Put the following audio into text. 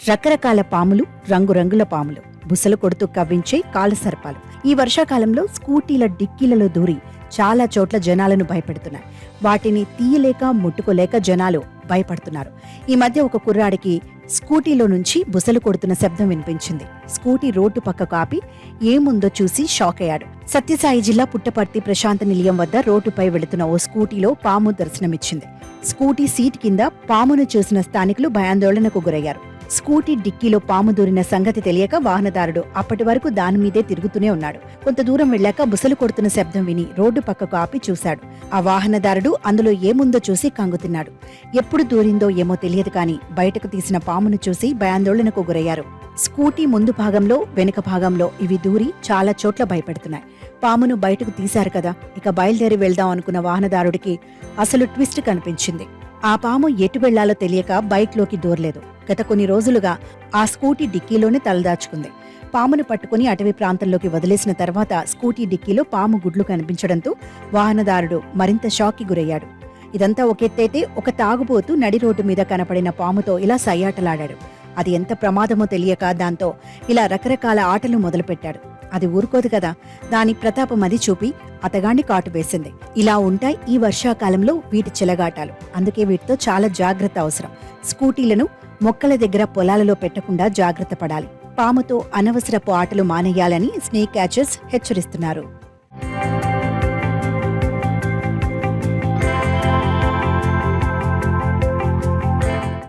రకరకాల పాములు, రంగురంగుల పాములు, బుసలు కొడుతూ కవ్వించే కాలసర్పాలు ఈ వర్షాకాలంలో స్కూటీల డిక్కీలలో దూరి చాలా చోట్ల జనాలను భయపెడుతున్నాయి. వాటిని తీయలేక ముట్టుకోలేక జనాలు భయపడుతున్నారు. ఈ మధ్య ఒక కుర్రాడికి స్కూటీలో నుంచి బుసలు కొడుతున్న శబ్దం వినిపించింది. స్కూటీ రోడ్డు పక్కకు ఆపి ఏముందో చూసి షాక్ అయ్యాడు. సత్యసాయి జిల్లా పుట్టపర్తి ప్రశాంత నిలయం వద్ద రోడ్డుపై వెళుతున్న ఓ స్కూటీలో పాము దర్శనమిచ్చింది. స్కూటీ సీట్ కింద పామును చూసిన స్థానికులు భయాందోళనకు గురయ్యారు. స్కూటీ డిక్కీలో పాము దూరిన సంగతి తెలియక వాహనదారుడు అప్పటి వరకు దానిమీదే తిరుగుతూనే ఉన్నాడు. కొంత దూరం వెళ్లాక బుసలు కొడుతున్న శబ్దం విని రోడ్డు పక్కకు ఆపి చూశాడు. ఆ వాహనదారుడు అందులో ఏముందో చూసి కంగుతిన్నాడు. ఎప్పుడు దూరిందో ఏమో తెలియదు కానీ బయటకు తీసిన పామును చూసి భయాందోళనకు గురయ్యారు. స్కూటీ ముందు భాగంలో, వెనుక భాగంలో ఇవి దూరి చాలా చోట్ల భయపెడుతున్నాయి. పామును బయటకు తీశారు కదా, ఇక బయలుదేరి వెళ్దాం అనుకున్న వాహనదారుడికి అసలు ట్విస్ట్ కనిపించింది. ఆ పాము ఎటు వెళ్లాలో తెలియక బైక్లోకి దూరలేదు. గత కొన్ని రోజులుగా ఆ స్కూటీ డిక్కీలోనే తలదాచుకుంది. పామును పట్టుకుని అటవీ ప్రాంతంలోకి వదిలేసిన తర్వాత స్కూటీ డిక్కీలో పాము గుడ్లు కనిపించడంతో వాహనదారుడు మరింత షాక్కి గురయ్యాడు. ఇదంతా ఒకెత్తైతే ఒక తాగుబోతు నడి రోడ్డు మీద కనపడిన పాముతో ఇలా సయ్యాటలాడాడు. అది ఎంత ప్రమాదమో తెలియక దాంతో ఇలా రకరకాల ఆటలు మొదలుపెట్టాడు. అది ఊరుకోదు కదా, దాని ప్రతాపం అది చూపి అతగాండి కాటు వేసింది. ఇలా ఉంటాయి ఈ వర్షాకాలంలో వీటి చెలగాటాలు. అందుకే వీటితో చాలా జాగ్రత్త అవసరం. స్కూటీలను మొక్కల దగ్గర పొలాలలో పెట్టకుండా జాగ్రత్త పడాలి. పాముతో అనవసరపు ఆటలు మానేయాలని స్నేక్ క్యాచర్స్ హెచ్చరిస్తున్నారు.